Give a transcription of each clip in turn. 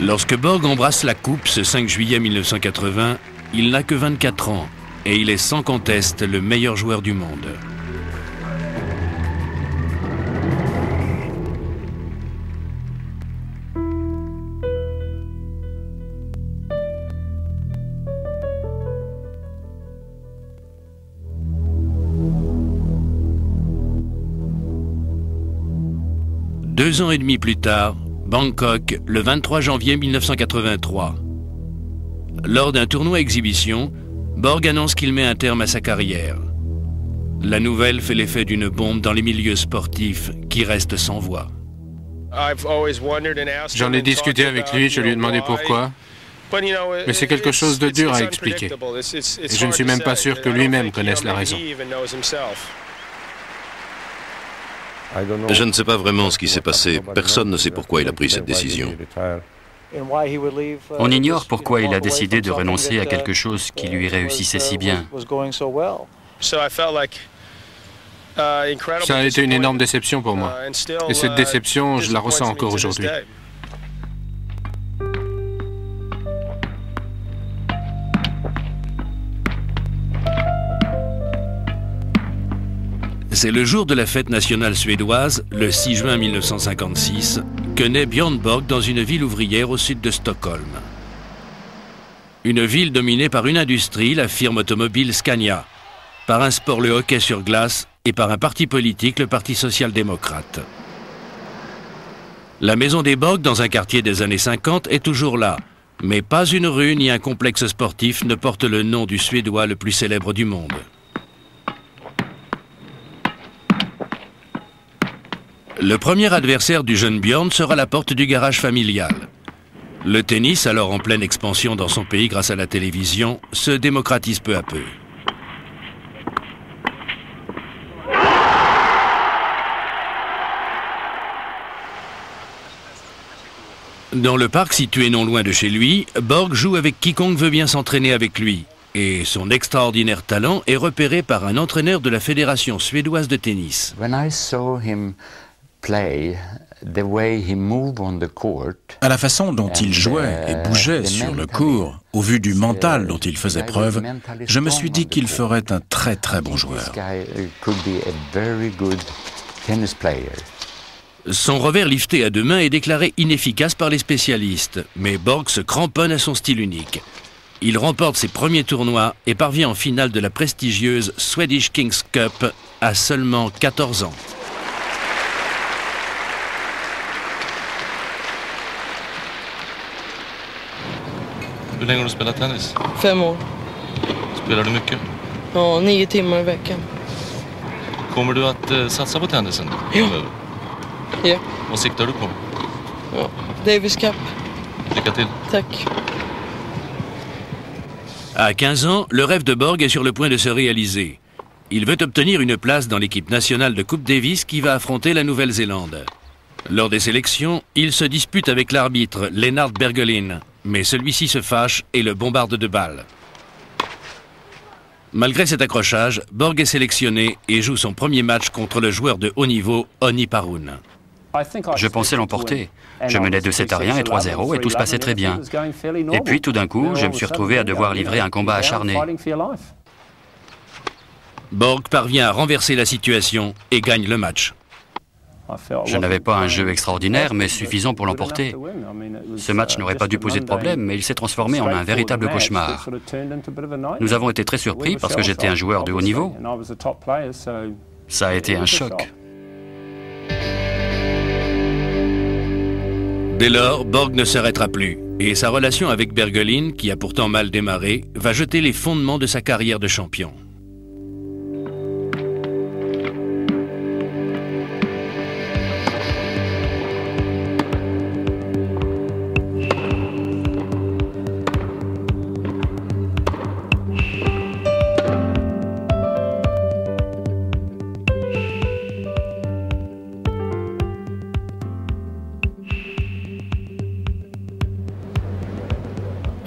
Lorsque Borg embrasse la coupe ce 5 juillet 1980, il n'a que 24 ans et il est sans conteste le meilleur joueur du monde. Deux ans et demi plus tard, Bangkok, le 23 janvier 1983. Lors d'un tournoi exhibition, Borg annonce qu'il met un terme à sa carrière. La nouvelle fait l'effet d'une bombe dans les milieux sportifs qui restent sans voix. J'en ai discuté avec lui, je lui ai demandé pourquoi. Mais c'est quelque chose de dur à expliquer. Et je ne suis même pas sûr que lui-même connaisse la raison. Je ne sais pas vraiment ce qui s'est passé. Personne ne sait pourquoi il a pris cette décision. On ignore pourquoi il a décidé de renoncer à quelque chose qui lui réussissait si bien. Ça a été une énorme déception pour moi. Et cette déception, je la ressens encore aujourd'hui. C'est le jour de la fête nationale suédoise, le 6 juin 1956, que naît Björn Borg dans une ville ouvrière au sud de Stockholm. Une ville dominée par une industrie, la firme automobile Scania, par un sport, le hockey sur glace, et par un parti politique, le Parti social-démocrate. La maison des Borg, dans un quartier des années 50, est toujours là, mais pas une rue ni un complexe sportif ne porte le nom du Suédois le plus célèbre du monde. Le premier adversaire du jeune Björn sera la porte du garage familial. Le tennis, alors en pleine expansion dans son pays grâce à la télévision, se démocratise peu à peu. Dans le parc situé non loin de chez lui, Borg joue avec quiconque veut bien s'entraîner avec lui. Et son extraordinaire talent est repéré par un entraîneur de la Fédération suédoise de tennis. À la façon dont il jouait et bougeait sur le court, au vu du mental dont il faisait preuve, je me suis dit qu'il ferait un très très bon joueur. Son revers lifté à deux mains est déclaré inefficace par les spécialistes, mais Borg se cramponne à son style unique. Il remporte ses premiers tournois et parvient en finale de la prestigieuse Swedish Kings Cup à seulement 14 ans. Hur länge har du spelat tennis? 5 år. Spelar du mycket? Ja, 9 timmar i veckan. Kommer du att satsa på tennisen? Ja. Ja. Vad siktar du på? Ja, Davis Cup. Lycka till. Tack. À 15 ans, le rêve de Borg est sur le point de se réaliser. Il veut obtenir une place dans l'équipe nationale de Coupe Davis qui va affronter la Nouvelle-Zélande. Lors des sélections, il se dispute avec l'arbitre Lennart Bergelin, mais celui-ci se fâche et le bombarde de balles. Malgré cet accrochage, Borg est sélectionné et joue son premier match contre le joueur de haut niveau, Onni Parun. Je pensais l'emporter. Je menais 2-7 à rien et 3-0 et tout se passait très bien. Et puis tout d'un coup, je me suis retrouvé à devoir livrer un combat acharné. Borg parvient à renverser la situation et gagne le match. Je n'avais pas un jeu extraordinaire, mais suffisant pour l'emporter. Ce match n'aurait pas dû poser de problème, mais il s'est transformé en un véritable cauchemar. Nous avons été très surpris parce que j'étais un joueur de haut niveau. Ça a été un choc. Dès lors, Borg ne s'arrêtera plus, et sa relation avec Bergelin, qui a pourtant mal démarré, va jeter les fondements de sa carrière de champion.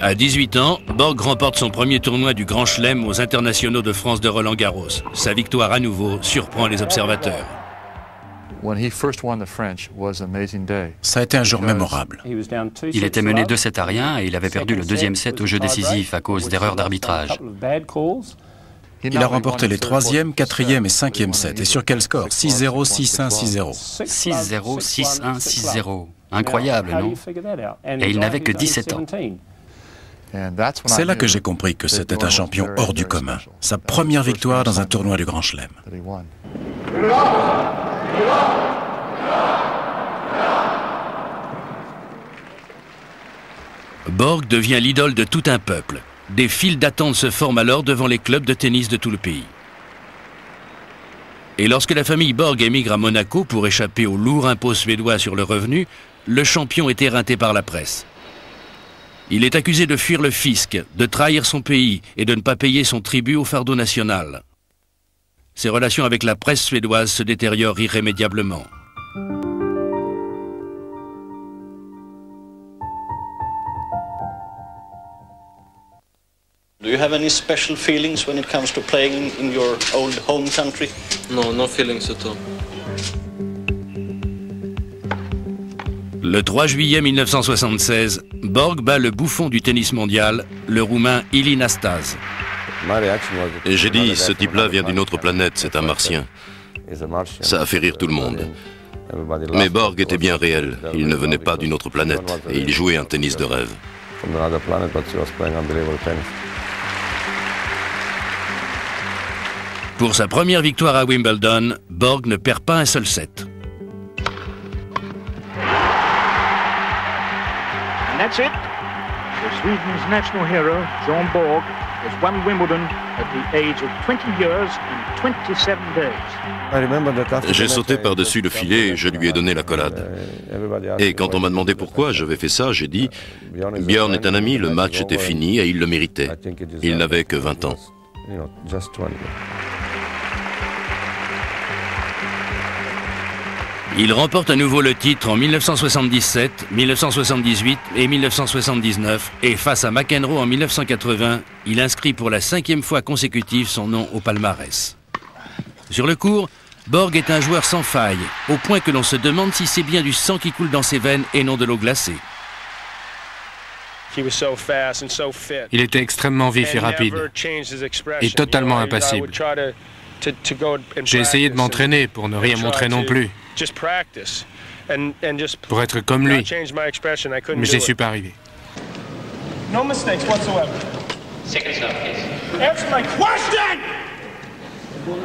À 18 ans, Borg remporte son premier tournoi du Grand Chelem aux Internationaux de France de Roland-Garros. Sa victoire à nouveau surprend les observateurs. Ça a été un jour mémorable. Il était mené 2-7 à rien et il avait perdu le deuxième set au jeu décisif à cause d'erreurs d'arbitrage. Il a remporté les 3e, 4e et 5e sets. Et sur quel score? 6-0, 6-1, 6-0. 6-0, 6-1, 6-0. Incroyable, non? Et il n'avait que 17 ans. C'est là que j'ai compris que c'était un champion hors du commun. Sa première victoire dans un tournoi du Grand Chelem. Borg devient l'idole de tout un peuple. Des files d'attente se forment alors devant les clubs de tennis de tout le pays. Et lorsque la famille Borg émigre à Monaco pour échapper au lourd impôt suédois sur le revenu, le champion est éreinté par la presse. Il est accusé de fuir le fisc, de trahir son pays et de ne pas payer son tribut au fardeau national. Ses relations avec la presse suédoise se détériorent irrémédiablement. Do you have any special feelings when it comes to playing in your old home country? No, no feelings at all. Le 3 juillet 1976, Borg bat le bouffon du tennis mondial, le Roumain Ilie Nastase. Et j'ai dit, ce type-là vient d'une autre planète, c'est un martien. Ça a fait rire tout le monde. Mais Borg était bien réel, il ne venait pas d'une autre planète, et il jouait un tennis de rêve. Pour sa première victoire à Wimbledon, Borg ne perd pas un seul set. And that's it. The Sweden's national hero, John Borg, has won Wimbledon at the age of 20 years and 27 days. J'ai sauté par-dessus le filet et je lui ai donné l'accolade. Et quand on m'a demandé pourquoi j'avais fait ça, j'ai dit « Björn est un ami, le match était fini et il le méritait. Il n'avait que 20 ans. » Il remporte à nouveau le titre en 1977, 1978 et 1979 et face à McEnroe en 1980, il inscrit pour la 5e fois consécutive son nom au palmarès. Sur le court, Borg est un joueur sans faille, au point que l'on se demande si c'est bien du sang qui coule dans ses veines et non de l'eau glacée. Il était extrêmement vif et rapide, et totalement impassible. J'ai essayé de m'entraîner pour ne rien montrer non plus, pour être comme lui, mais j'y suis pas arrivé. No mistakes whatsoever. Answer my question!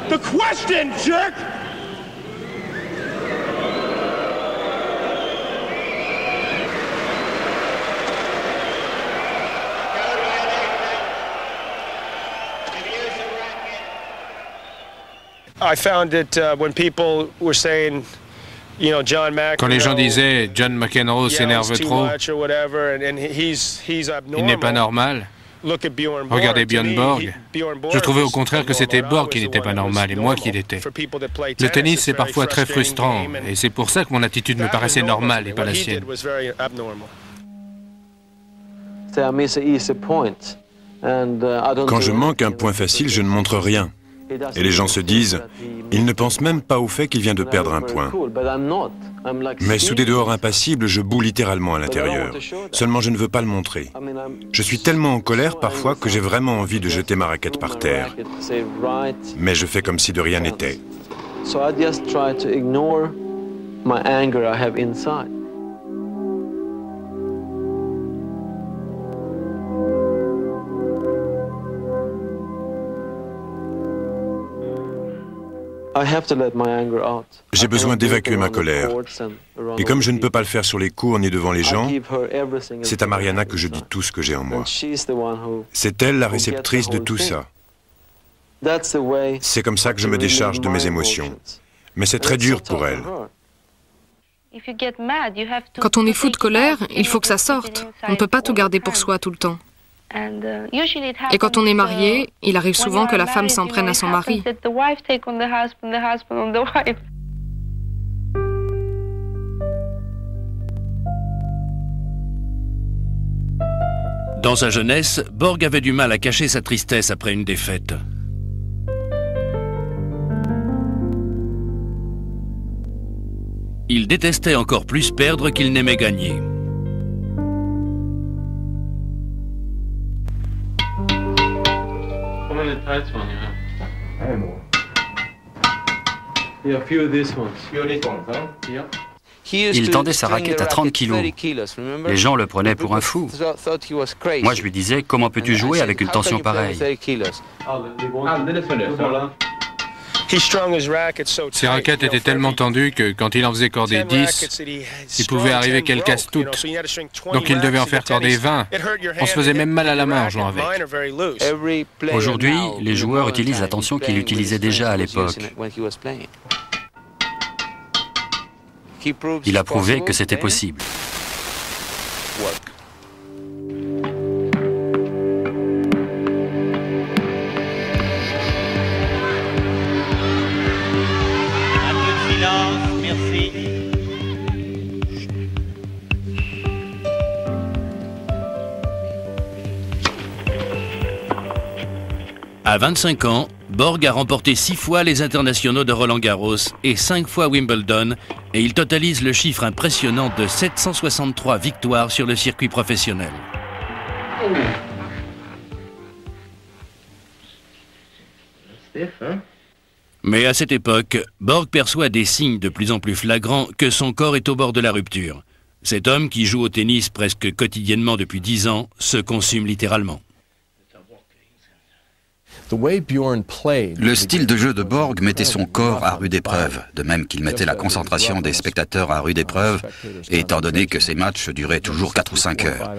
The question, jerk! I found that when people were saying, you know, John McEnroe, quand les gens disaient John McEnroe s'énerve trop, il n'est pas normal. Regardez Björn Borg. Je trouvais au contraire que c'était Borg qui n'était pas normal et moi qui l'étais. Le tennis, c'est parfois très frustrant et c'est pour ça que mon attitude me paraissait normale et pas la sienne. Quand je manque un point facile, je ne montre rien. Et les gens se disent, il ne pense même pas au fait qu'il vient de perdre un point. Mais sous des dehors impassibles, je boue littéralement à l'intérieur. Seulement je ne veux pas le montrer. Je suis tellement en colère parfois que j'ai vraiment envie de jeter ma raquette par terre. Mais je fais comme si de rien n'était. J'ai besoin d'évacuer ma colère. Et comme je ne peux pas le faire sur les cours ni devant les gens, c'est à Mariana que je dis tout ce que j'ai en moi. C'est elle la réceptrice de tout ça. C'est comme ça que je me décharge de mes émotions. Mais c'est très dur pour elle. Quand on est fou de colère, il faut que ça sorte. On ne peut pas tout garder pour soi tout le temps. Et quand on est marié, il arrive souvent que la femme s'en prenne à son mari. Dans sa jeunesse, Borg avait du mal à cacher sa tristesse après une défaite. il détestait encore plus perdre qu'il n'aimait gagner. Il tendait sa raquette à 30 kilos. Les gens le prenaient pour un fou. Moi, je lui disais, comment peux-tu jouer avec une tension pareille? Ses raquettes étaient tellement tendues que quand il en faisait corder 10, il pouvait arriver qu'elles cassent toutes. Donc il devait en faire corder 20. On se faisait même mal à la main en jouant avec. Aujourd'hui, les joueurs utilisent la tension qu'il utilisait déjà à l'époque. Il a prouvé que c'était possible. À 25 ans, Borg a remporté 6 fois les internationaux de Roland-Garros et 5 fois Wimbledon, et il totalise le chiffre impressionnant de 763 victoires sur le circuit professionnel. Mais à cette époque, Borg perçoit des signes de plus en plus flagrants que son corps est au bord de la rupture. Cet homme, qui joue au tennis presque quotidiennement depuis 10 ans, se consume littéralement. Le style de jeu de Borg mettait son corps à rude épreuve, de même qu'il mettait la concentration des spectateurs à rude épreuve, étant donné que ces matchs duraient toujours 4 ou 5 heures.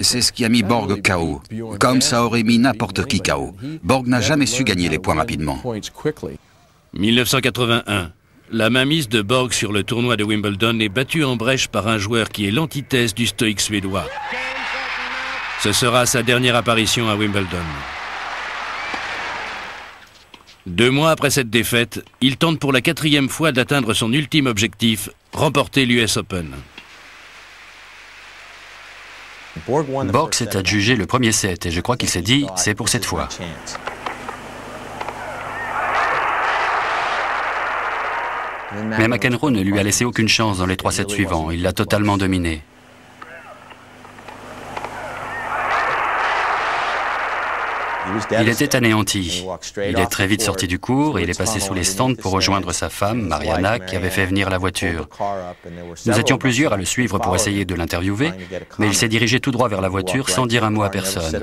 C'est ce qui a mis Borg KO, comme ça aurait mis n'importe qui KO. Borg n'a jamais su gagner les points rapidement. 1981. La mainmise de Borg sur le tournoi de Wimbledon est battue en brèche par un joueur qui est l'antithèse du stoïque suédois. Ce sera sa dernière apparition à Wimbledon. 2 mois après cette défaite, il tente pour la 4e fois d'atteindre son ultime objectif, remporter l'US Open. Borg s'est adjugé le premier set et je crois qu'il s'est dit « c'est pour cette fois ». Mais McEnroe ne lui a laissé aucune chance dans les 3 sets suivants, il l'a totalement dominé. Il était anéanti. Il est très vite sorti du cours et il est passé sous les stands pour rejoindre sa femme, Mariana, qui avait fait venir la voiture. Nous étions plusieurs à le suivre pour essayer de l'interviewer, mais il s'est dirigé tout droit vers la voiture sans dire un mot à personne.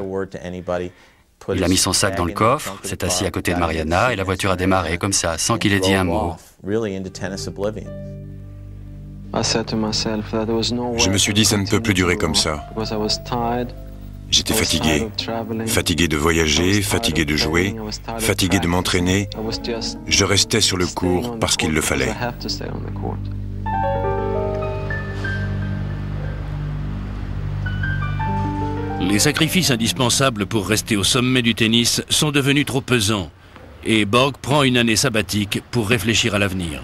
Il a mis son sac dans le coffre, s'est assis à côté de Mariana et la voiture a démarré comme ça, sans qu'il ait dit un mot. Je me suis dit, ça ne peut plus durer comme ça. J'étais fatigué. Fatigué de voyager, fatigué de jouer, fatigué de m'entraîner. Je restais sur le court parce qu'il le fallait. Les sacrifices indispensables pour rester au sommet du tennis sont devenus trop pesants et Borg prend une année sabbatique pour réfléchir à l'avenir.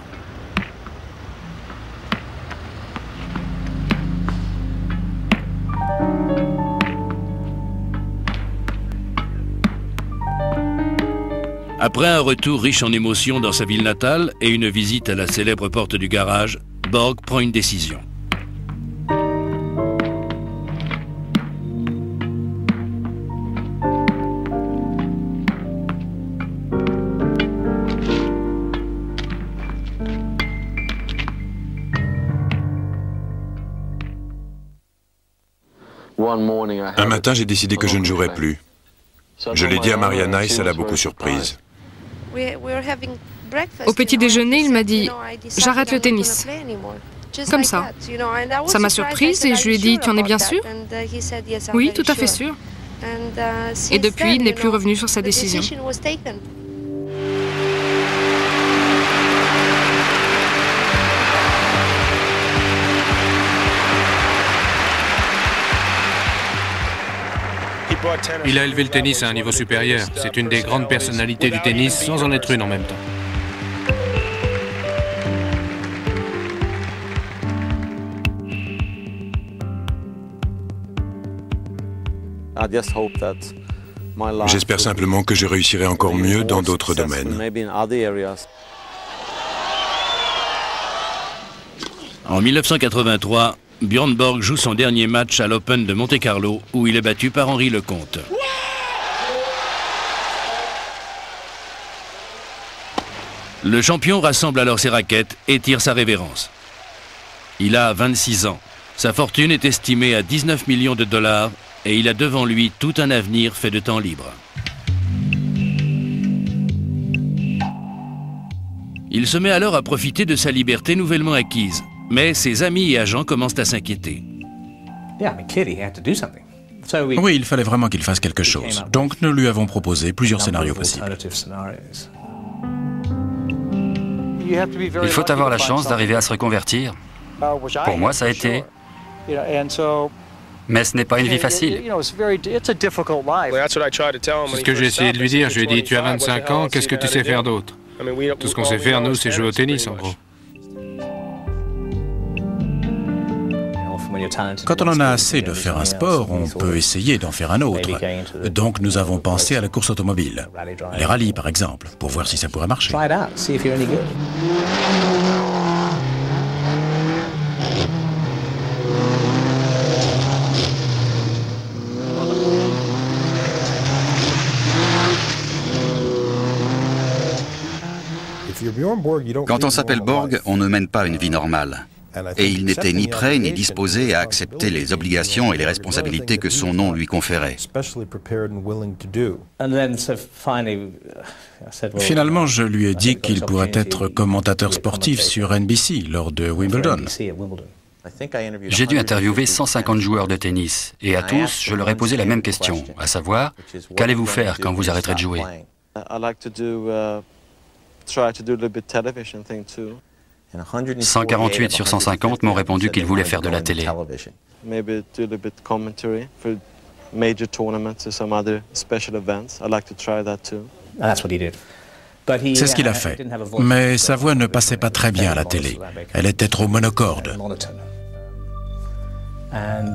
Après un retour riche en émotions dans sa ville natale et une visite à la célèbre porte du garage, Borg prend une décision. Un matin, j'ai décidé que je ne jouerais plus. Je l'ai dit à Mariana et ça l'a beaucoup surprise. Au petit déjeuner, il m'a dit « J'arrête le tennis ». Comme ça. Ça m'a surprise et je lui ai dit « Tu en es bien sûr ?» « Oui, tout à fait sûr. » Et depuis, il n'est plus revenu sur sa décision. Il a élevé le tennis à un niveau supérieur. C'est une des grandes personnalités du tennis sans en être une en même temps. J'espère simplement que je réussirai encore mieux dans d'autres domaines. En 1983, Björn Borg joue son dernier match à l'Open de Monte-Carlo où il est battu par Henri Lecomte. Le champion rassemble alors ses raquettes et tire sa révérence. Il a 26 ans. Sa fortune est estimée à 19 millions de dollars et il a devant lui tout un avenir fait de temps libre. Il se met alors à profiter de sa liberté nouvellement acquise, mais ses amis et agents commencent à s'inquiéter. Oui, il fallait vraiment qu'il fasse quelque chose. Donc nous lui avons proposé plusieurs scénarios possibles. Il faut avoir la chance d'arriver à se reconvertir. Pour moi, ça a été. Mais ce n'est pas une vie facile. C'est ce que j'ai essayé de lui dire. Je lui ai dit, tu as 25 ans, qu'est-ce que tu sais faire d'autre? Tout ce qu'on sait faire, nous, c'est jouer au tennis, en gros. Quand on en a assez de faire un sport, on peut essayer d'en faire un autre. Donc nous avons pensé à la course automobile. Les rallyes, par exemple, pour voir si ça pourrait marcher. Quand on s'appelle Borg, on ne mène pas une vie normale. Et il n'était ni prêt ni disposé à accepter les obligations et les responsabilités que son nom lui conférait. Finalement, je lui ai dit qu'il pourrait être commentateur sportif sur NBC lors de Wimbledon. J'ai dû interviewer 150 joueurs de tennis, et à tous, je leur ai posé la même question, à savoir, qu'allez-vous faire quand vous arrêterez de jouer? 148 sur 150 m'ont répondu qu'ils voulaient faire de la télé. C'est ce qu'il a fait. Mais sa voix ne passait pas très bien à la télé. Elle était trop monocorde.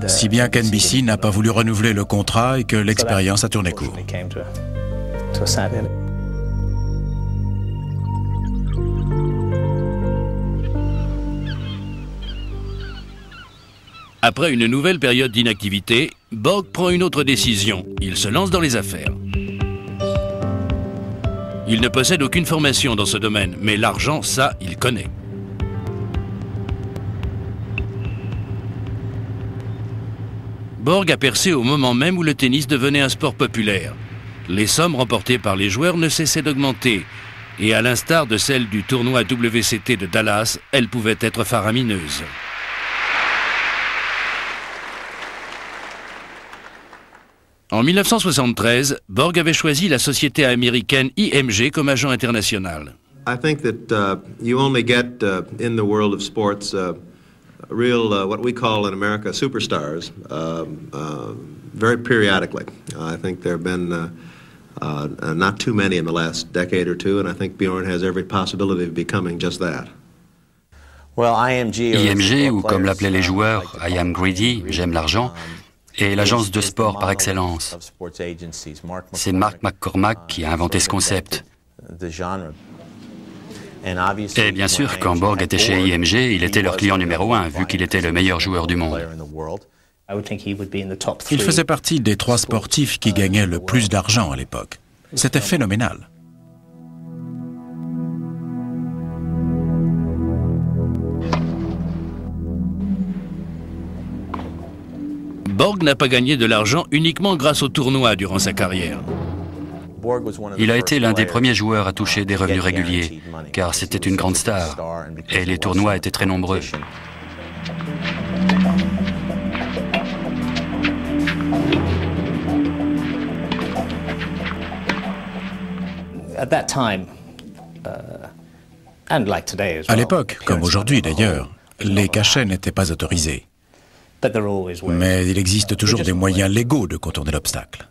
Si bien qu'NBC n'a pas voulu renouveler le contrat et que l'expérience a tourné court. Après une nouvelle période d'inactivité, Borg prend une autre décision. Il se lance dans les affaires. Il ne possède aucune formation dans ce domaine, mais l'argent, ça, il connaît. Borg a percé au moment même où le tennis devenait un sport populaire. Les sommes remportées par les joueurs ne cessaient d'augmenter. Et à l'instar de celle du tournoi WCT de Dallas, elles pouvaient être faramineuses. En 1973, Borg avait choisi la société américaine IMG comme agent international. I think that you only get in the world of sports real what we call in America superstars very periodically. I think there have been not too many in the last decade or two, and I think Bjorn has every possibility of becoming just that. IMG, ou comme l'appelaient les joueurs, I am greedy, j'aime l'argent, est l'agence de sport par excellence. C'est Mark McCormack qui a inventé ce concept. Et bien sûr, quand Borg était chez IMG, il était leur client numéro 1, vu qu'il était le meilleur joueur du monde. Il faisait partie des 3 sportifs qui gagnaient le plus d'argent à l'époque. C'était phénoménal. Borg n'a pas gagné de l'argent uniquement grâce au tournoi durant sa carrière. Il a été l'un des premiers joueurs à toucher des revenus réguliers, car c'était une grande star, et les tournois étaient très nombreux. À l'époque, comme aujourd'hui d'ailleurs, les cachets n'étaient pas autorisés. Mais il existe toujours des moyens légaux de contourner l'obstacle.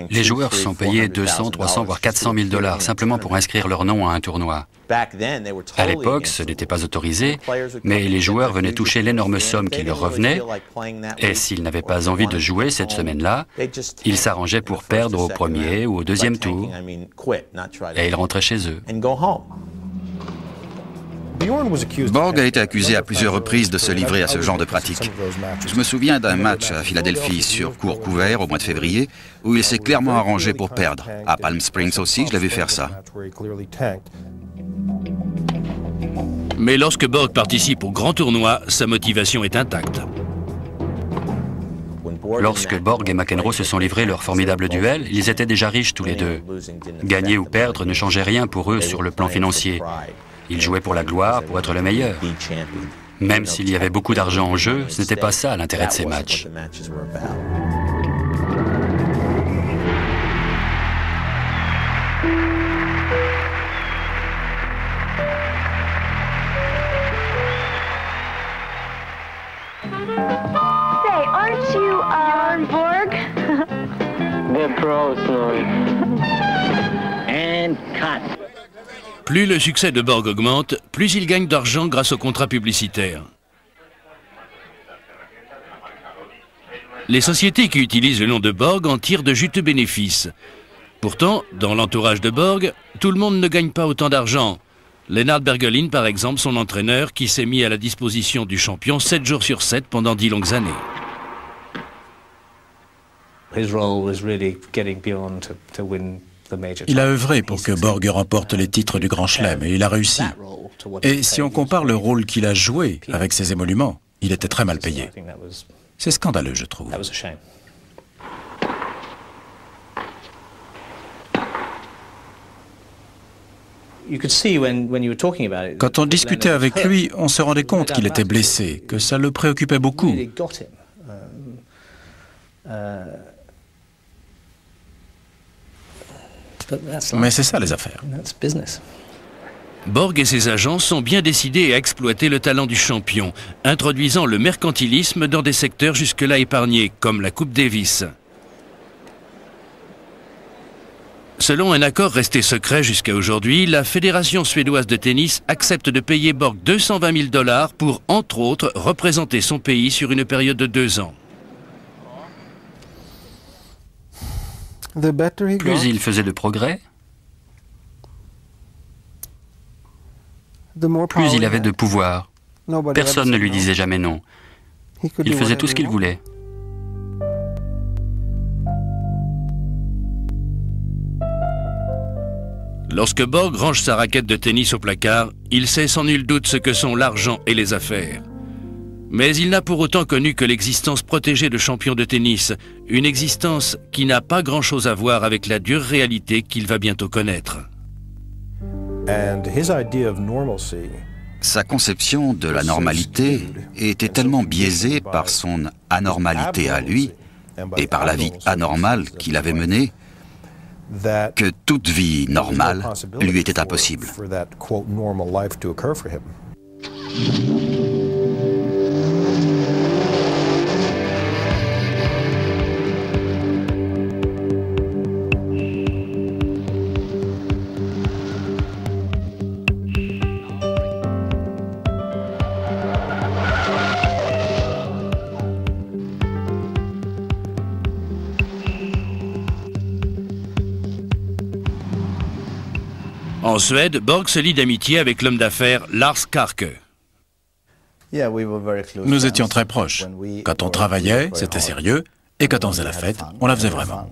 Les joueurs sont payés 200, 300, voire 400 000 $ simplement pour inscrire leur nom à un tournoi. À l'époque, ce n'était pas autorisé, mais les joueurs venaient toucher l'énorme somme qui leur revenait, et s'ils n'avaient pas envie de jouer cette semaine-là, ils s'arrangeaient pour perdre au premier ou au deuxième tour, et ils rentraient chez eux. Borg a été accusé à plusieurs reprises de se livrer à ce genre de pratique. Je me souviens d'un match à Philadelphie sur court couvert au mois de février où il s'est clairement arrangé pour perdre. À Palm Springs aussi, je l'ai vu faire ça. Mais lorsque Borg participe au grand tournoi, sa motivation est intacte. Lorsque Borg et McEnroe se sont livrés leur formidable duel, ils étaient déjà riches tous les deux. Gagner ou perdre ne changeait rien pour eux sur le plan financier. Ils jouaient pour la gloire, pour être le meilleur. Même s'il y avait beaucoup d'argent en jeu, ce n'était pas ça l'intérêt de ces matchs. Plus le succès de Borg augmente, plus il gagne d'argent grâce aux contrats publicitaires. Les sociétés qui utilisent le nom de Borg en tirent de juteux bénéfices. Pourtant, dans l'entourage de Borg, tout le monde ne gagne pas autant d'argent. Lennart Bergelin, par exemple, son entraîneur, qui s'est mis à la disposition du champion 7 jours sur 7 pendant 10 longues années. Il a œuvré pour que Borg remporte les titres du Grand Chelem et il a réussi. Et si on compare le rôle qu'il a joué avec ses émoluments, il était très mal payé. C'est scandaleux, je trouve. Quand on discutait avec lui, on se rendait compte qu'il était blessé, que ça le préoccupait beaucoup. Mais c'est ça les affaires. Borg et ses agents sont bien décidés à exploiter le talent du champion, introduisant le mercantilisme dans des secteurs jusque-là épargnés, comme la Coupe Davis. Selon un accord resté secret jusqu'à aujourd'hui, la Fédération suédoise de tennis accepte de payer Borg 220 000 $ pour, entre autres, représenter son pays sur une période de 2 ans. Plus il faisait de progrès, plus il avait de pouvoir. Personne ne lui disait jamais non. Il faisait tout ce qu'il voulait. Lorsque Borg range sa raquette de tennis au placard, il sait sans nul doute ce que sont l'argent et les affaires. Mais il n'a pour autant connu que l'existence protégée de champion de tennis, une existence qui n'a pas grand-chose à voir avec la dure réalité qu'il va bientôt connaître. Sa conception de la normalité était tellement biaisée par son anormalité à lui et par la vie anormale qu'il avait menée que toute vie normale lui était impossible. En Suède, Borg se lie d'amitié avec l'homme d'affaires Lars Karke. Nous étions très proches. Quand on travaillait, c'était sérieux, et quand on faisait la fête, on la faisait vraiment.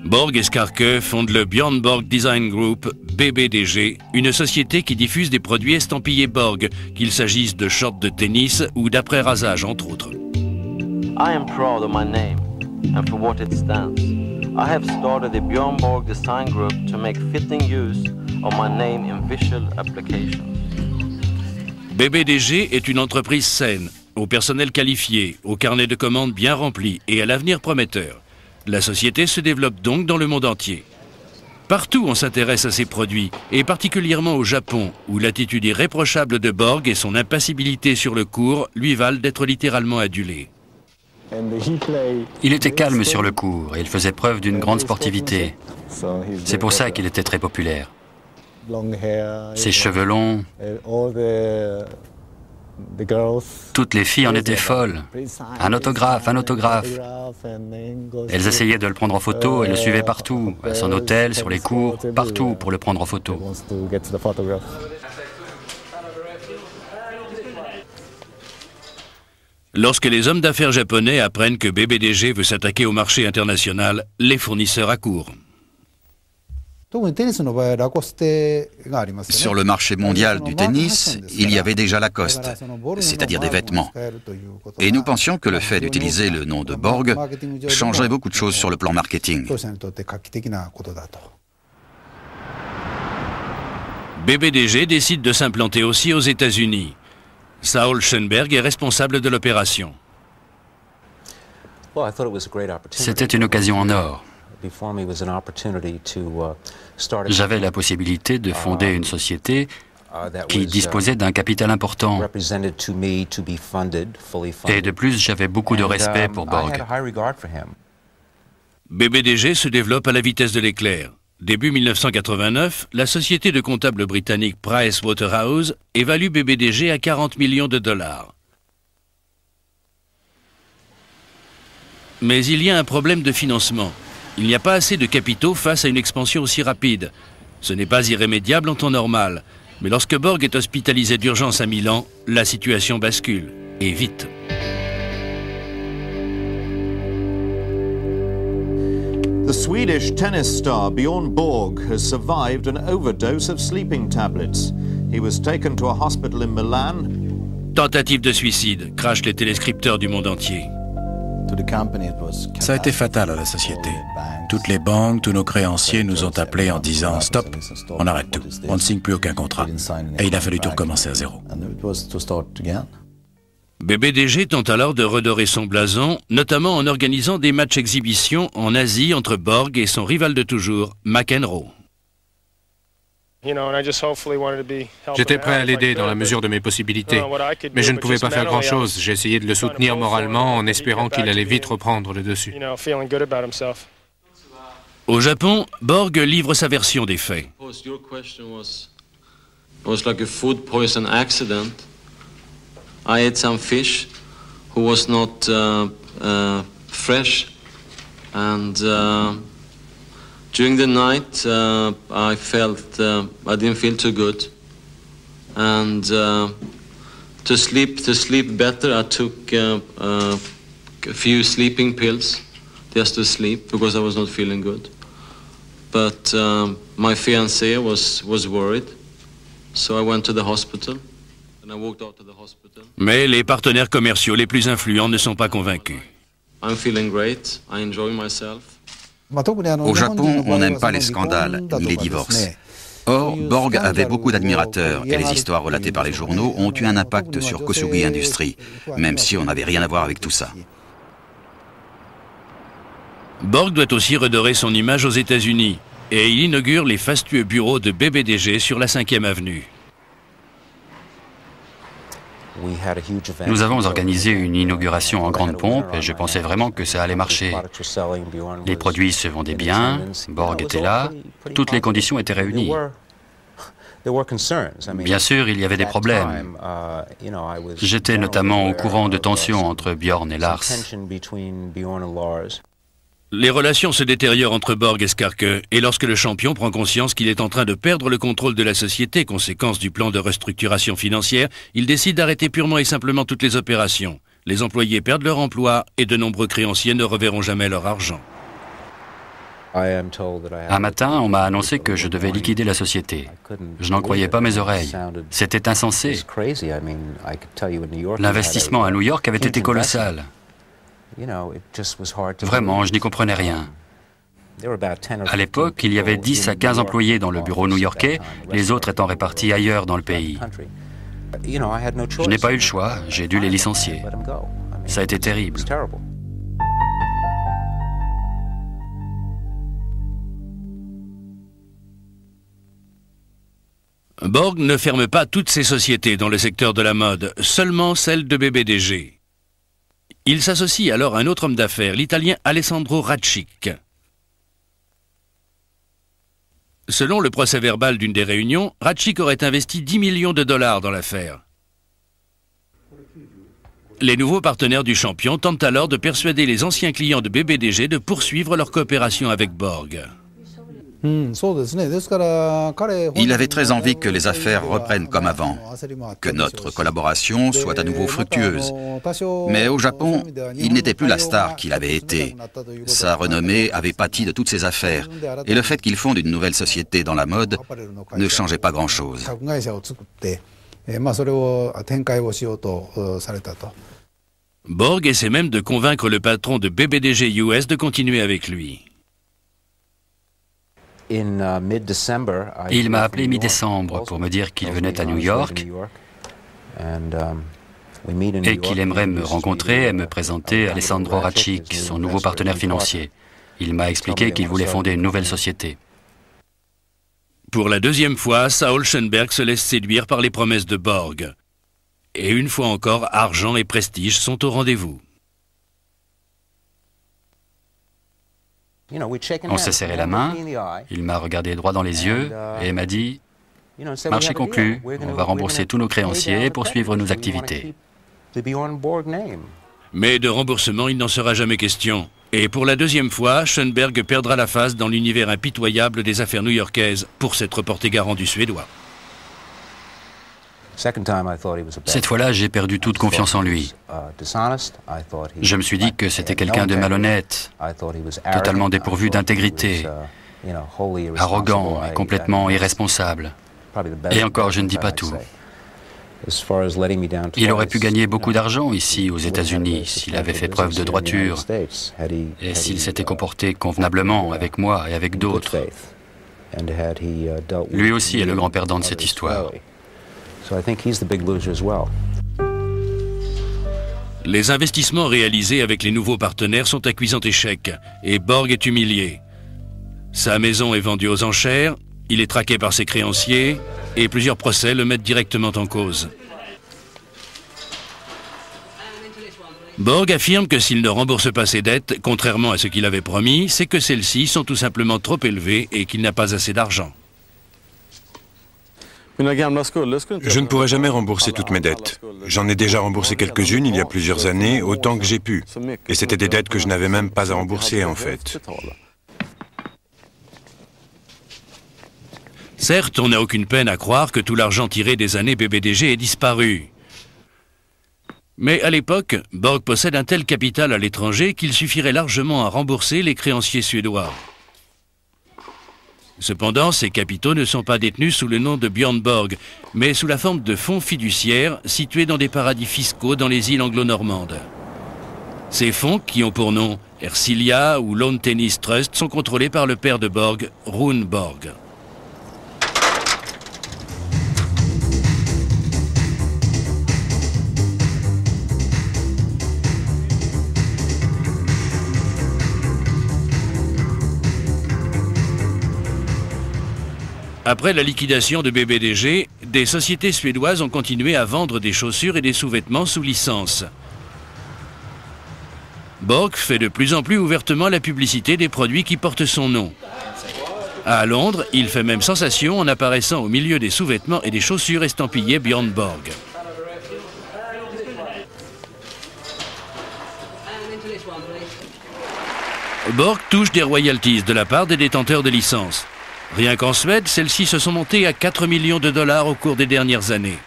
Borg et Skarke fondent le Björn Borg Design Group, BBDG, une société qui diffuse des produits estampillés Borg, qu'il s'agisse de shorts de tennis ou d'après-rasage, entre autres. I am proud of my name and for what it stands. I have started the Björn Borg Design Group to make fitting use of my name in visual applications. BBDG est une entreprise saine, au personnel qualifié, au carnet de commandes bien rempli et à l'avenir prometteur. La société se développe donc dans le monde entier. Partout on s'intéresse à ces produits, et particulièrement au Japon, où l'attitude irréprochable de Borg et son impassibilité sur le court lui valent d'être littéralement adulé. Il était calme sur le court et il faisait preuve d'une grande sportivité. C'est pour ça qu'il était très populaire. Ses cheveux longs, Toutes les filles en étaient folles. Un autographe, un autographe. Elles essayaient de le prendre en photo et le suivaient partout, à son hôtel, sur les cours, partout pour le prendre en photo. Lorsque les hommes d'affaires japonais apprennent que BBDG veut s'attaquer au marché international, les fournisseurs accourent. Sur le marché mondial du tennis, il y avait déjà Lacoste, c'est-à-dire des vêtements. Et nous pensions que le fait d'utiliser le nom de Borg changerait beaucoup de choses sur le plan marketing. BBDG décide de s'implanter aussi aux États-Unis. Saul Schoenberg est responsable de l'opération. C'était une occasion en or. J'avais la possibilité de fonder une société qui disposait d'un capital important. Et de plus, j'avais beaucoup de respect pour Borg. BBDG se développe à la vitesse de l'éclair. Début 1989, la société de comptables britannique Price Waterhouse évalue BBDG à 40 millions de dollars. Mais il y a un problème de financement. Il n'y a pas assez de capitaux face à une expansion aussi rapide. Ce n'est pas irrémédiable en temps normal. Mais lorsque Borg est hospitalisé d'urgence à Milan, la situation bascule. Et vite. The Swedish tennis star Bjorn Borg has survived an overdose of sleeping tablets. He was taken to a hospital in Milan. Tentative de suicide, crachent les téléscripteurs du monde entier. Ça a été fatal à la société. Toutes les banques, tous nos créanciers nous ont appelés en disant « Stop, on arrête tout, on ne signe plus aucun contrat ». Et il a fallu tout recommencer à zéro. BBDG tente alors de redorer son blason, notamment en organisant des matchs exhibitions en Asie entre Borg et son rival de toujours, McEnroe. J'étais prêt à l'aider dans la mesure de mes possibilités, mais je ne pouvais pas faire grand-chose. J'ai essayé de le soutenir moralement en espérant qu'il allait vite reprendre le dessus. Au Japon, Borg livre sa version des faits. I ate some fish who was not fresh, and during the night I felt I didn't feel too good, and to sleep better I took a few sleeping pills just to sleep because I was not feeling good. But my fiancée was worried, so I went to the hospital. Mais les partenaires commerciaux les plus influents ne sont pas convaincus. Au Japon, on n'aime pas les scandales ni les divorces. Or, Borg avait beaucoup d'admirateurs et les histoires relatées par les journaux ont eu un impact sur Kosugi Industries, même si on n'avait rien à voir avec tout ça. Borg doit aussi redorer son image aux États-Unis et il inaugure les fastueux bureaux de BBDG sur la 5e avenue. Nous avons organisé une inauguration en grande pompe et je pensais vraiment que ça allait marcher. Les produits se vendaient bien, Borg était là, toutes les conditions étaient réunies. Bien sûr, il y avait des problèmes. J'étais notamment au courant de tensions entre Bjorn et Lars. Les relations se détériorent entre Borg et Skarke, et lorsque le champion prend conscience qu'il est en train de perdre le contrôle de la société, conséquence du plan de restructuration financière, il décide d'arrêter purement et simplement toutes les opérations. Les employés perdent leur emploi et de nombreux créanciers ne reverront jamais leur argent. Un matin, on m'a annoncé que je devais liquider la société. Je n'en croyais pas mes oreilles. C'était insensé. L'investissement à New York avait été colossal. Vraiment, je n'y comprenais rien. À l'époque, il y avait 10 à 15 employés dans le bureau new-yorkais, les autres étant répartis ailleurs dans le pays. Je n'ai pas eu le choix, j'ai dû les licencier. Ça a été terrible. Borg ne ferme pas toutes ses sociétés dans le secteur de la mode, seulement celle de BBDG. Il s'associe alors à un autre homme d'affaires, l'Italien Alessandro Raccic. Selon le procès-verbal d'une des réunions, Raccic aurait investi 10 millions de dollars dans l'affaire. les nouveaux partenaires du champion tentent alors de persuader les anciens clients de BBDG de poursuivre leur coopération avec Borg. Il avait très envie que les affaires reprennent comme avant, que notre collaboration soit à nouveau fructueuse. Mais au Japon, il n'était plus la star qu'il avait été. Sa renommée avait pâti de toutes ses affaires, et le fait qu'il fonde une nouvelle société dans la mode ne changeait pas grand-chose. Borg essaie même de convaincre le patron de BBDG US de continuer avec lui. Il m'a appelé mi-décembre pour me dire qu'il venait à New York et qu'il aimerait me rencontrer et me présenter Alessandro Racik, son nouveau partenaire financier. Il m'a expliqué qu'il voulait fonder une nouvelle société. Pour la deuxième fois, Saul Schoenberg se laisse séduire par les promesses de Borg. Et une fois encore, argent et prestige sont au rendez-vous. On s'est serré la main, il m'a regardé droit dans les yeux et m'a dit « Marché conclu, on va rembourser tous nos créanciers et poursuivre nos activités. » Mais de remboursement, il n'en sera jamais question. Et pour la deuxième fois, Schoenberg perdra la face dans l'univers impitoyable des affaires new-yorkaises pour s'être porté garant du Suédois. Cette fois-là, j'ai perdu toute confiance en lui. Je me suis dit que c'était quelqu'un de malhonnête, totalement dépourvu d'intégrité, arrogant et complètement irresponsable. Et encore, je ne dis pas tout. Il aurait pu gagner beaucoup d'argent ici aux États-Unis s'il avait fait preuve de droiture et s'il s'était comporté convenablement avec moi et avec d'autres. Lui aussi est le grand perdant de cette histoire. Les investissements réalisés avec les nouveaux partenaires sont à cuisant échec et Borg est humilié. Sa maison est vendue aux enchères, il est traqué par ses créanciers et plusieurs procès le mettent directement en cause. Borg affirme que s'il ne rembourse pas ses dettes, contrairement à ce qu'il avait promis, c'est que celles-ci sont tout simplement trop élevées et qu'il n'a pas assez d'argent. Je ne pourrai jamais rembourser toutes mes dettes. J'en ai déjà remboursé quelques-unes il y a plusieurs années, autant que j'ai pu. Et c'était des dettes que je n'avais même pas à rembourser, en fait. Certes, on n'a aucune peine à croire que tout l'argent tiré des années BBDG est disparu. Mais à l'époque, Borg possède un tel capital à l'étranger qu'il suffirait largement à rembourser les créanciers suédois. Cependant, ces capitaux ne sont pas détenus sous le nom de Björn Borg, mais sous la forme de fonds fiduciaires situés dans des paradis fiscaux dans les îles anglo-normandes. Ces fonds, qui ont pour nom Ersilia ou Lawn Tennis Trust, sont contrôlés par le père de Borg, Rune Borg. Après la liquidation de BBDG, des sociétés suédoises ont continué à vendre des chaussures et des sous-vêtements sous licence. Borg fait de plus en plus ouvertement la publicité des produits qui portent son nom. À Londres, il fait même sensation en apparaissant au milieu des sous-vêtements et des chaussures estampillées Björn Borg. Borg touche des royalties de la part des détenteurs de licences. Rien qu'en Suède, celles-ci se sont montées à 4 millions de dollars au cours des dernières années.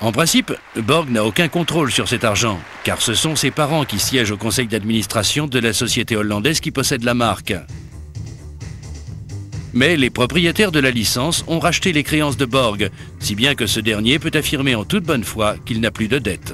En principe, Borg n'a aucun contrôle sur cet argent, car ce sont ses parents qui siègent au conseil d'administration de la société hollandaise qui possède la marque. Mais les propriétaires de la licence ont racheté les créances de Borg, si bien que ce dernier peut affirmer en toute bonne foi qu'il n'a plus de dettes.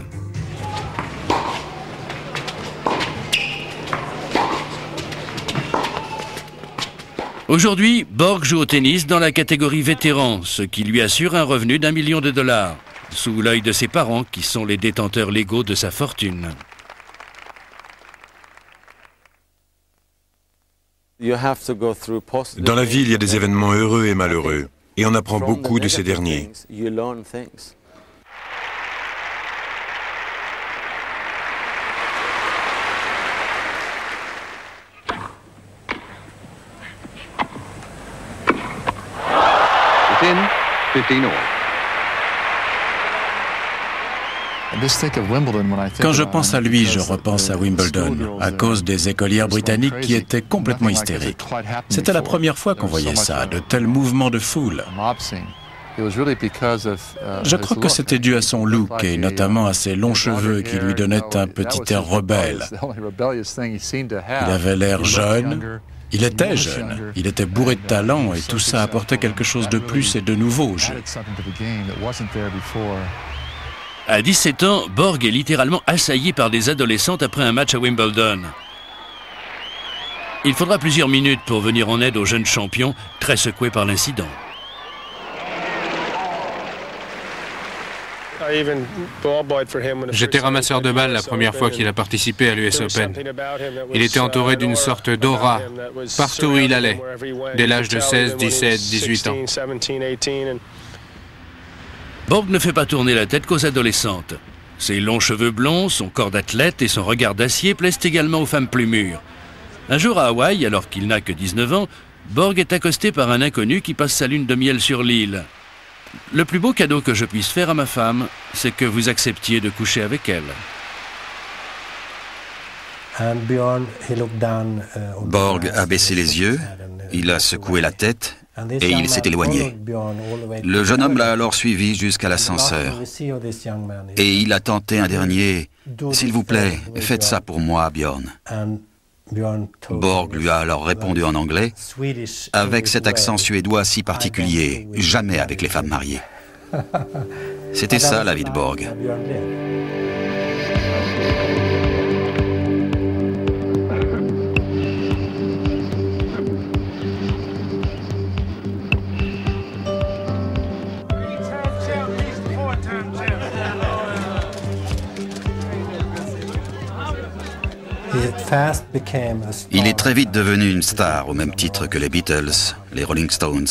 Aujourd'hui, Borg joue au tennis dans la catégorie vétéran, ce qui lui assure un revenu d'1 million de dollars, sous l'œil de ses parents qui sont les détenteurs légaux de sa fortune. Dans la vie, il y a des événements heureux et malheureux, et on apprend beaucoup de ces derniers. Quand je pense à lui, je repense à Wimbledon, à cause des écolières britanniques qui étaient complètement hystériques. C'était la première fois qu'on voyait ça, de tels mouvements de foule. Je crois que c'était dû à son look et notamment à ses longs cheveux qui lui donnaient un petit air rebelle. Il avait l'air jeune, il était jeune, il était bourré de talent et tout ça apportait quelque chose de plus et de nouveau au jeu. À 17 ans, Borg est littéralement assailli par des adolescentes après un match à Wimbledon. Il faudra plusieurs minutes pour venir en aide au jeune champion, très secoué par l'incident. J'étais ramasseur de balles la première fois qu'il a participé à l'US Open. Il était entouré d'une sorte d'aura partout où il allait, dès l'âge de 16, 17, 18 ans. Borg ne fait pas tourner la tête qu'aux adolescentes. Ses longs cheveux blonds, son corps d'athlète et son regard d'acier plaisent également aux femmes plus mûres. Un jour à Hawaï, alors qu'il n'a que 19 ans, Borg est accosté par un inconnu qui passe sa lune de miel sur l'île. « Le plus beau cadeau que je puisse faire à ma femme, c'est que vous acceptiez de coucher avec elle. » Borg a baissé les yeux, il a secoué la tête et il s'est éloigné. Le jeune homme l'a alors suivi jusqu'à l'ascenseur et il a tenté un dernier « S'il vous plaît, faites ça pour moi, Björn ». Borg lui a alors répondu en anglais, avec cet accent suédois si particulier, jamais avec les femmes mariées. C'était ça la vie de Borg. Il est très vite devenu une star, au même titre que les Beatles, les Rolling Stones,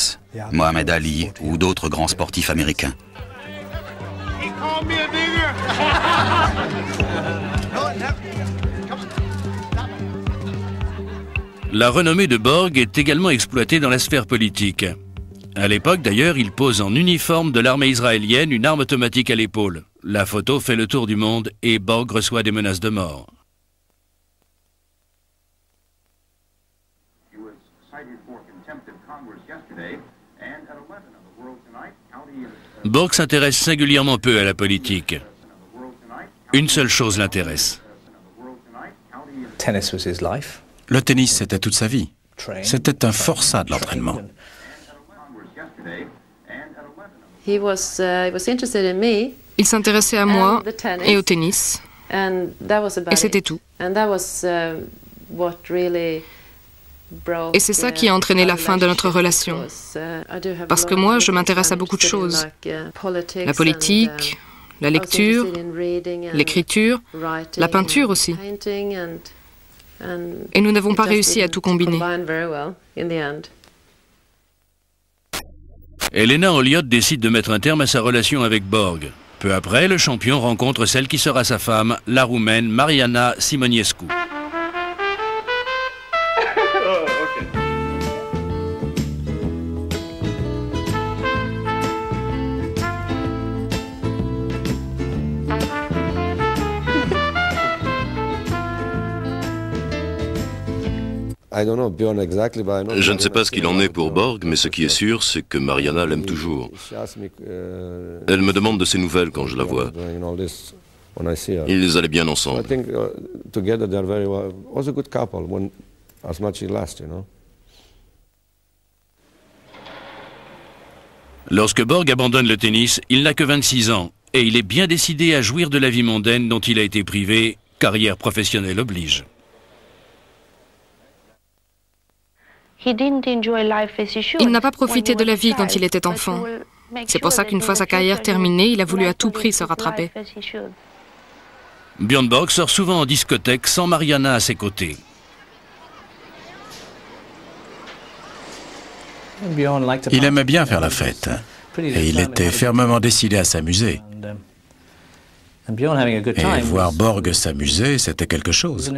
Mohamed Ali ou d'autres grands sportifs américains. La renommée de Borg est également exploitée dans la sphère politique. À l'époque, d'ailleurs, il pose en uniforme de l'armée israélienne, une arme automatique à l'épaule. La photo fait le tour du monde et Borg reçoit des menaces de mort. Borg s'intéresse singulièrement peu à la politique. Une seule chose l'intéresse. Le tennis, c'était toute sa vie. C'était un forçat de l'entraînement. Il s'intéressait à moi et au tennis. Et c'était tout. Et c'est ça qui a entraîné la fin de notre relation. Parce que moi, je m'intéresse à beaucoup de choses. La politique, la lecture, l'écriture, la peinture aussi. Et nous n'avons pas réussi à tout combiner. Elena Holliot décide de mettre un terme à sa relation avec Borg. Peu après, le champion rencontre celle qui sera sa femme, la Roumaine Mariana Simoniescu. Je ne sais pas ce qu'il en est pour Borg, mais ce qui est sûr, c'est que Mariana l'aime toujours. Elle me demande de ses nouvelles quand je la vois. Ils allaient bien ensemble. Lorsque Borg abandonne le tennis, il n'a que 26 ans et il est bien décidé à jouir de la vie mondaine dont il a été privé, carrière professionnelle oblige. Il n'a pas profité de la vie quand il était enfant. C'est pour ça qu'une fois sa carrière terminée, il a voulu à tout prix se rattraper. Björn Borg sort souvent en discothèque sans Mariana à ses côtés. Il aimait bien faire la fête. Et il était fermement décidé à s'amuser. Et voir Borg s'amuser, c'était quelque chose.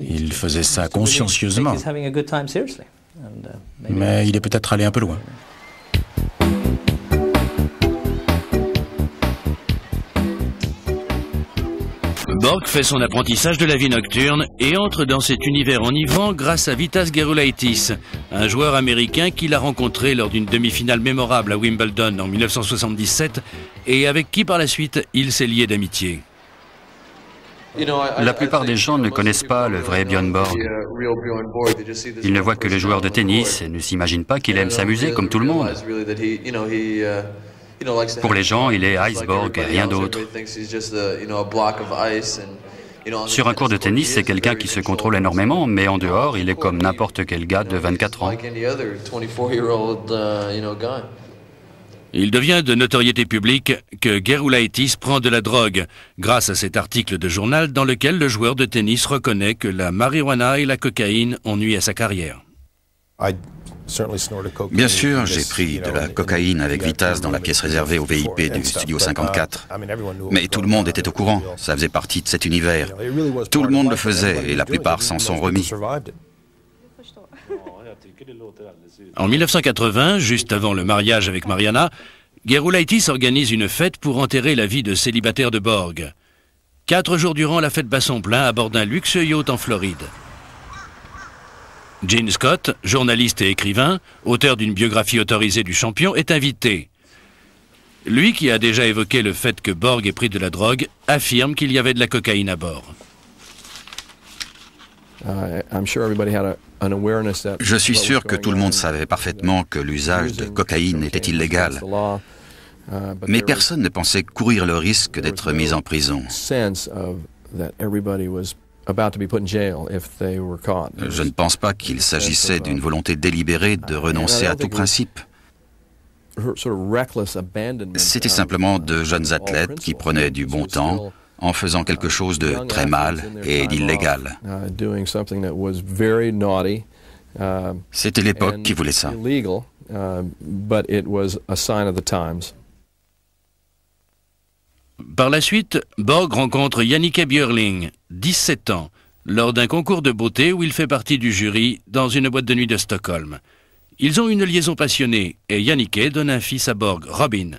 Il faisait ça consciencieusement. Mais il est peut-être allé un peu loin. Borg fait son apprentissage de la vie nocturne et entre dans cet univers enivrant grâce à Vitas Gerulaitis, un joueur américain qu'il a rencontré lors d'une demi-finale mémorable à Wimbledon en 1977 et avec qui par la suite il s'est lié d'amitié. La plupart des gens ne connaissent pas le vrai Björn Borg. Ils ne voient que le joueur de tennis et ne s'imaginent pas qu'il aime s'amuser comme tout le monde. Pour les gens, il est Iceborg et rien d'autre. Sur un court de tennis, c'est quelqu'un qui se contrôle énormément, mais en dehors, il est comme n'importe quel gars de 24 ans. Il devient de notoriété publique que Gerulaitis prend de la drogue, grâce à cet article de journal dans lequel le joueur de tennis reconnaît que la marijuana et la cocaïne ont nui à sa carrière. Bien sûr, j'ai pris de la cocaïne avec Vitas dans la pièce réservée au VIP du Studio 54. Mais tout le monde était au courant, ça faisait partie de cet univers. Tout le monde le faisait et la plupart s'en sont remis. En 1980, juste avant le mariage avec Mariana, Gerulaitis organise une fête pour enterrer la vie de célibataire de Borg. 4 jours durant, la fête bat son plein à bord d'un luxueux yacht en Floride. Gene Scott, journaliste et écrivain, auteur d'une biographie autorisée du champion, est invité. Lui, qui a déjà évoqué le fait que Borg ait pris de la drogue, affirme qu'il y avait de la cocaïne à bord. Je suis sûr que tout le monde savait parfaitement que l'usage de cocaïne était illégal. Mais personne ne pensait courir le risque d'être mis en prison. Je ne pense pas qu'il s'agissait d'une volonté délibérée de renoncer à tout principe. C'était simplement de jeunes athlètes qui prenaient du bon temps en faisant quelque chose de très mal et d'illégal. C'était l'époque qui voulait ça. Par la suite, Borg rencontre Jannike Björling, 17 ans, lors d'un concours de beauté où il fait partie du jury dans une boîte de nuit de Stockholm. Ils ont une liaison passionnée et Jannike donne un fils à Borg, Robin.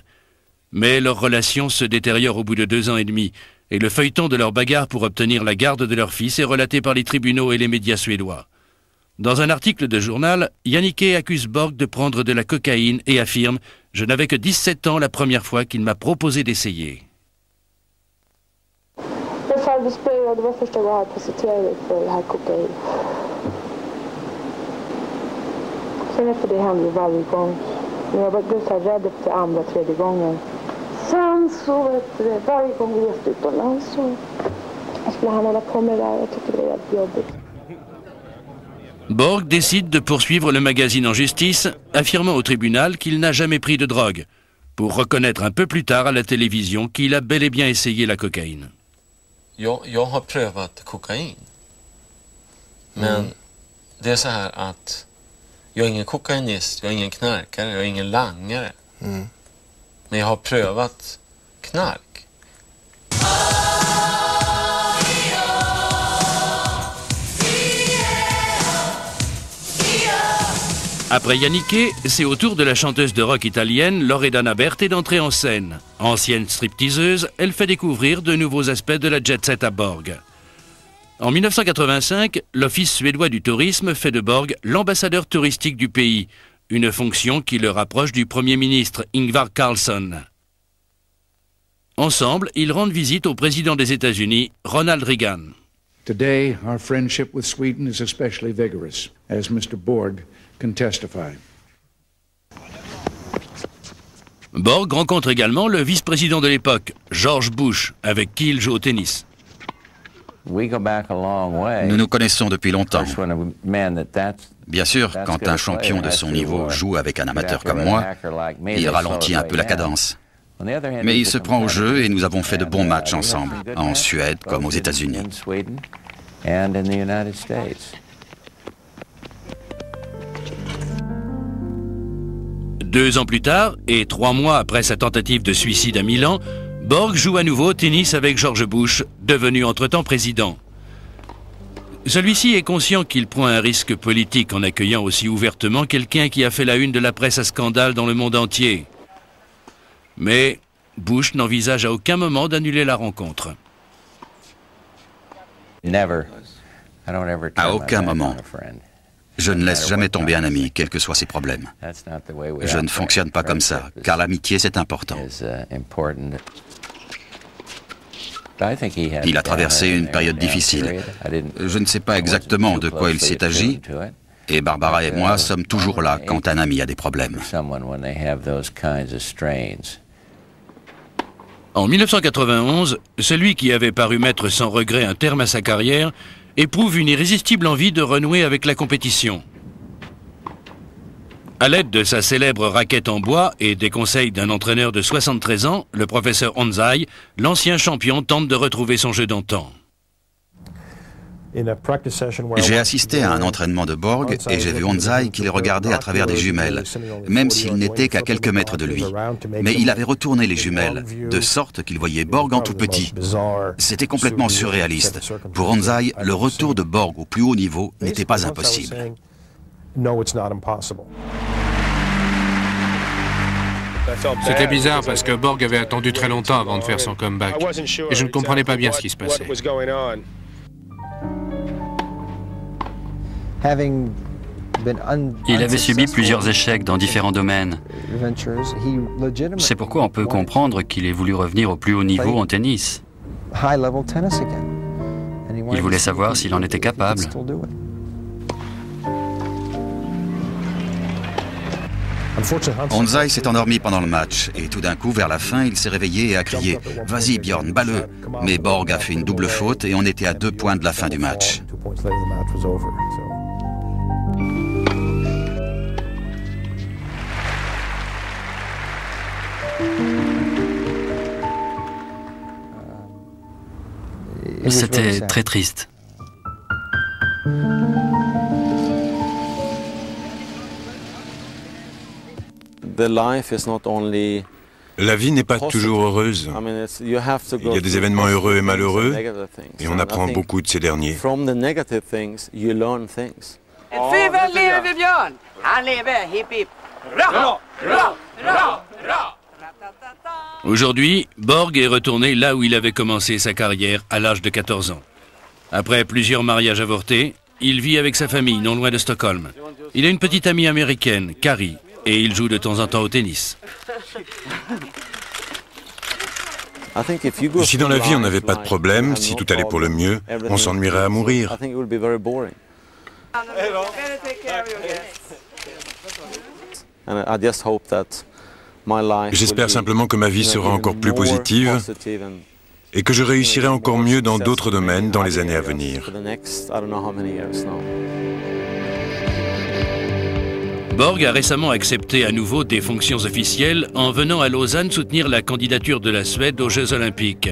Mais leur relation se détériore au bout de 2 ans et demi et le feuilleton de leur bagarre pour obtenir la garde de leur fils est relaté par les tribunaux et les médias suédois. Dans un article de journal, Jannike accuse Borg de prendre de la cocaïne et affirme « Je n'avais que 17 ans la première fois qu'il m'a proposé d'essayer ». Det var första gången jag presenterade för det här kokain. Sen efter det hände varje gång. Men jag blev så här rädd efter andra, tredje gången. Sen så varje gång vi reste utomlands så skulle han hålla på med det där. Jag tyckte det var helt jobbigt. Borg décide de poursuivre le magazine en justice, affirmant au tribunal qu'il n'a jamais pris de drogue, pour reconnaître un peu plus tard à la télévision qu'il a bel et bien essayé la cocaïne. Jag har prövat kokain. Men det är så här att jag är ingen kokainist, jag är ingen knarkare, jag är ingen langare. Men jag har prövat knark. Après Jannike, c'est au tour de la chanteuse de rock italienne Loredana Berti d'entrer en scène. Ancienne stripteaseuse, elle fait découvrir de nouveaux aspects de la jet-set à Borg. En 1985, l'Office suédois du tourisme fait de Borg l'ambassadeur touristique du pays, une fonction qui le rapproche du Premier ministre Ingvar Carlsson. Ensemble, ils rendent visite au président des États-Unis, Ronald Reagan. Today, our friendship with Sweden is especially vigorous, as Mr. Borg can testify. Borg rencontre également le vice-président de l'époque, George Bush, avec qui il joue au tennis. Nous nous connaissons depuis longtemps. Bien sûr, quand un champion de son niveau joue avec un amateur comme moi, il ralentit un peu la cadence. Mais il se prend au jeu et nous avons fait de bons matchs ensemble, en Suède comme aux États-Unis. 2 ans plus tard, et 3 mois après sa tentative de suicide à Milan, Borg joue à nouveau au tennis avec George Bush, devenu entre-temps président. Celui-ci est conscient qu'il prend un risque politique en accueillant aussi ouvertement quelqu'un qui a fait la une de la presse à scandale dans le monde entier. Mais Bush n'envisage à aucun moment d'annuler la rencontre. À aucun moment. Je ne laisse jamais tomber un ami, quels que soient ses problèmes. Je ne fonctionne pas comme ça, car l'amitié, c'est important. Il a traversé une période difficile. Je ne sais pas exactement de quoi il s'est agi, et Barbara et moi sommes toujours là quand un ami a des problèmes. En 1991, celui qui avait paru mettre sans regret un terme à sa carrière éprouve une irrésistible envie de renouer avec la compétition. À l'aide de sa célèbre raquette en bois et des conseils d'un entraîneur de 73 ans, le professeur Honzai, l'ancien champion tente de retrouver son jeu d'antan. J'ai assisté à un entraînement de Borg et j'ai vu Honzai qui les regardait à travers des jumelles, même s'il n'était qu'à quelques mètres de lui. Mais il avait retourné les jumelles, de sorte qu'il voyait Borg en tout petit. C'était complètement surréaliste. Pour Honzai, le retour de Borg au plus haut niveau n'était pas impossible. C'était bizarre parce que Borg avait attendu très longtemps avant de faire son comeback. Et je ne comprenais pas bien ce qui se passait. Il avait subi plusieurs échecs dans différents domaines. C'est pourquoi on peut comprendre qu'il ait voulu revenir au plus haut niveau en tennis. Il voulait savoir s'il en était capable. Honzai s'est endormi pendant le match et tout d'un coup, vers la fin, il s'est réveillé et a crié « Vas-y Bjorn, bats-le !» Mais Borg a fait une double faute et on était à 2 points de la fin du match. C'était très triste. La vie n'est pas toujours heureuse. Il y a des événements heureux et malheureux, et on apprend beaucoup de ces derniers. Aujourd'hui, Borg est retourné là où il avait commencé sa carrière à l'âge de 14 ans. Après plusieurs mariages avortés, il vit avec sa famille non loin de Stockholm. Il a une petite amie américaine, Carrie, et il joue de temps en temps au tennis. Si dans la vie on n'avait pas de problème, si tout allait pour le mieux, on s'ennuierait à mourir. J'espère simplement que ma vie sera encore plus positive et que je réussirai encore mieux dans d'autres domaines dans les années à venir. Borg a récemment accepté à nouveau des fonctions officielles en venant à Lausanne soutenir la candidature de la Suède aux Jeux Olympiques.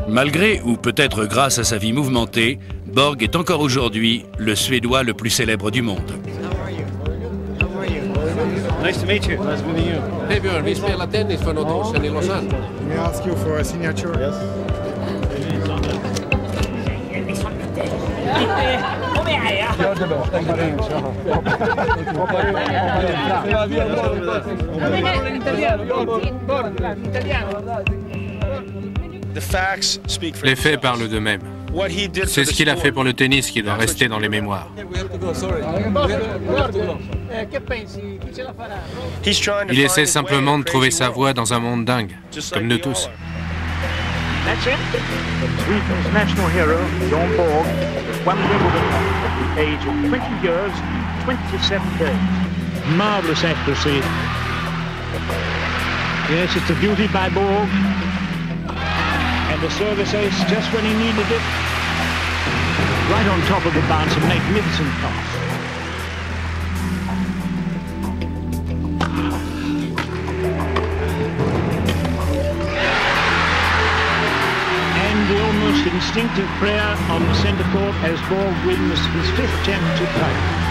Malgré ou peut-être grâce à sa vie mouvementée, Borg est encore aujourd'hui le Suédois le plus célèbre du monde. Nice to meet you. Nice meeting you. Hey Björn, vi spelar tennis för något år sedan I Lausanne. May I ask you for a signature? Yes. Les faits parlent d'eux-mêmes. C'est ce qu'il a fait pour le tennis qui doit rester dans les mémoires. Il essaie simplement de trouver sa voie dans un monde dingue, comme nous tous. That's it. Sweden's national hero, Bjorn Borg, has won Wimbledon at the age of 20 years, 27 days. Marvellous accuracy. Yes, it's a beauty by Borg. And the service ace just when he needed it. Right on top of the bounce, a magnificent pass. And the almost instinctive prayer on the centre court as Borg wins his 5th championship title.